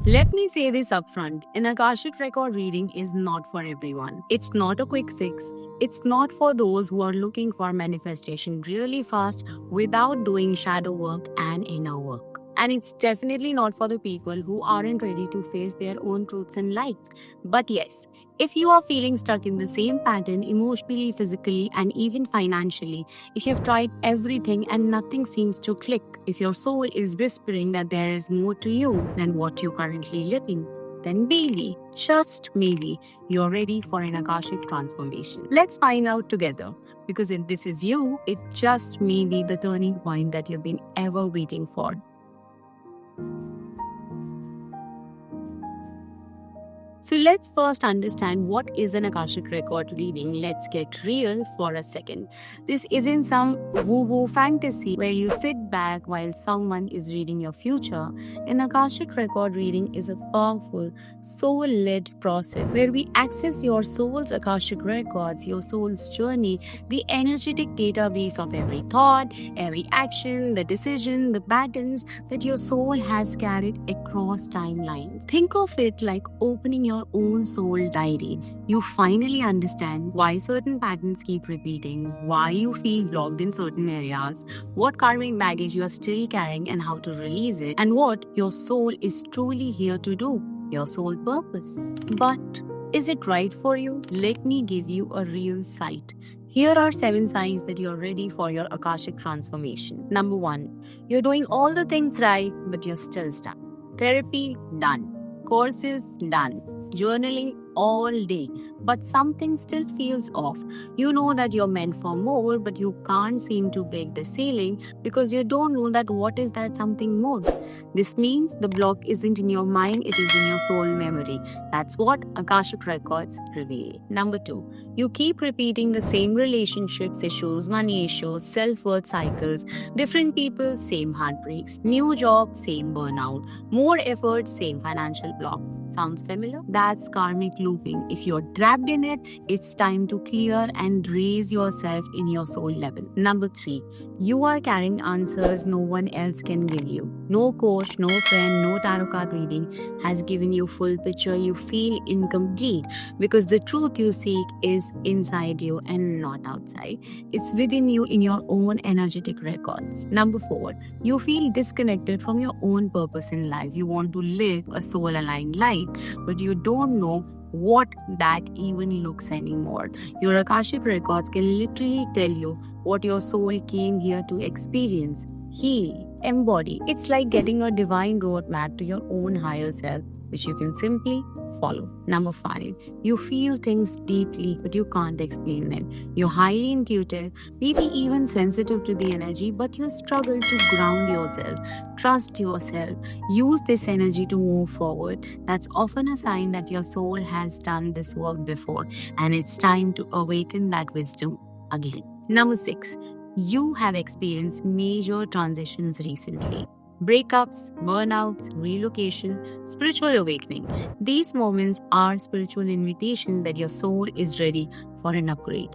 Let me say this upfront. An Akashic record reading is not for everyone. It's not a quick fix. It's not for those who are looking for manifestation really fast without doing shadow work and inner work. And it's definitely not for the people who aren't ready to face their own truths in life. But yes, if you are feeling stuck in the same pattern emotionally, physically, and even financially, if you've tried everything and nothing seems to click, if your soul is whispering that there is more to you than what you currently living, then maybe, just maybe, you're ready for an Akashic transformation. Let's find out together. Because if this is you, it just may be the turning point that you've been ever waiting for. So let's first understand what is an Akashic record reading. Let's get real for a second. This isn't some woo-woo fantasy where you sit back while someone is reading your future. An Akashic record reading is a powerful, soul-led process where we access your soul's Akashic records, your soul's journey, the energetic database of every thought, every action, the decision, the patterns that your soul has carried across timelines. Think of it like opening your own soul diary. You finally understand why certain patterns keep repeating, why you feel blocked in certain areas, what karmic baggage you are still carrying and how to release it, and what your soul is truly here to do, your soul purpose. But is it right for you? Let me give you a real sight. Here are 7 signs that you're ready for your Akashic transformation. Number 1, you're doing all the things right, but you're still stuck. Therapy, done. Courses, done. Journaling all day, but something still feels off. You know that you're meant for more, but you can't seem to break the ceiling because you don't know that what is that something more. This means the block isn't in your mind, it is in your soul memory. That's what Akashic records reveal. Number 2, you keep repeating the same relationships issues, money issues, self-worth cycles, different people, same heartbreaks, new job, same burnout, more effort, same financial block. Sounds familiar? That's karmic looping. If you're trapped in it, it's time to clear and raise yourself in your soul level. Number 3, you are carrying answers no one else can give you. No coach, no friend, no tarot card reading has given you full picture. You feel incomplete because the truth you seek is inside you and not outside. It's within you in your own energetic records. Number 4, you feel disconnected from your own purpose in life. You want to live a soul-aligned life, but you don't know what that even looks anymore. Your Akashic records can literally tell you what your soul came here to experience, heal, embody. It's like getting a divine roadmap to your own higher self, which you can simply follow. Number 5, you feel things deeply, but you can't explain them. You're highly intuitive, maybe even sensitive to the energy, but you struggle to ground yourself, trust yourself, use this energy to move forward. That's often a sign that your soul has done this work before, and it's time to awaken that wisdom again. Number 6, you have experienced major transitions recently. Breakups, burnouts, relocation, spiritual awakening. These moments are spiritual invitation that your soul is ready for an upgrade.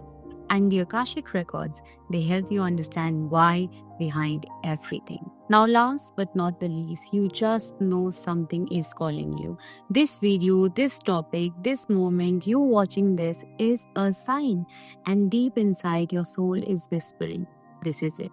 And the Akashic records, they help you understand why behind everything. Now, last but not the least, you just know something is calling you. This video, this topic, this moment, you watching this is a sign. And deep inside, your soul is whispering, this is it.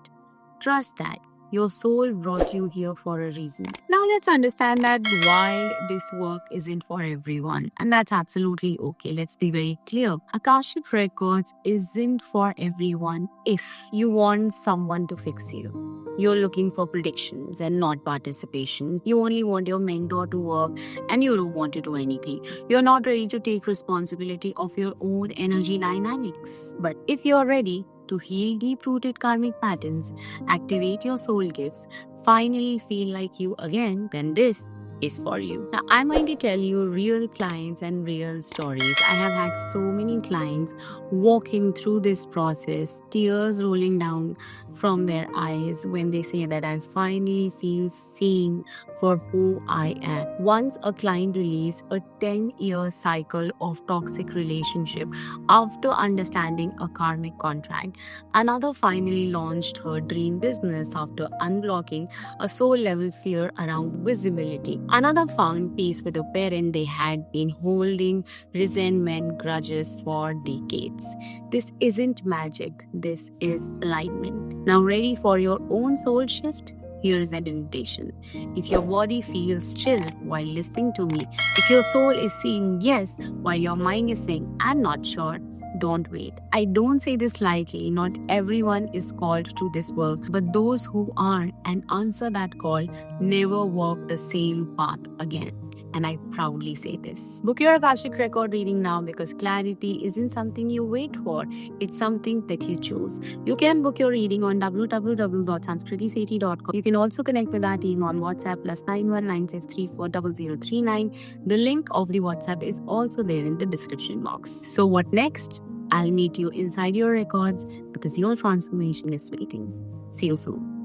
Trust that. Your soul brought you here for a reason. Now let's understand that why this work isn't for everyone. And that's absolutely okay. Let's be very clear. Akashic Records isn't for everyone if you want someone to fix you. You're looking for predictions and not participation. You only want your mentor to work and you don't want to do anything. You're not ready to take responsibility of your own energy dynamics. But if you're ready to heal deep-rooted karmic patterns, activate your soul gifts, finally feel like you again, then this is for you. Now, I'm going to tell you real clients and real stories. I have had so many clients walking through this process, tears rolling down from their eyes when they say that I finally feel seen, for who I am. Once a client released a 10-year cycle of toxic relationship after understanding a karmic contract. Another finally launched her dream business after unblocking a soul-level fear around visibility. Another found peace with a parent they had been holding resentment grudges for decades. This isn't magic, this is alignment. Now, ready for your own soul shift? Here is an invitation. If your body feels chill while listening to me, if your soul is saying yes while your mind is saying, I'm not sure, don't wait. I don't say this lightly. Not everyone is called to this work, but those who are and answer that call never walk the same path again. And I proudly say this. Book your Akashic record reading now, because clarity isn't something you wait for, it's something that you choose. You can book your reading on www.sanskritiseti.com. You can also connect with our team on WhatsApp +9196340039. The link of the WhatsApp is also there in the description box. So what next? I'll meet you inside your records, because your transformation is waiting. See you soon.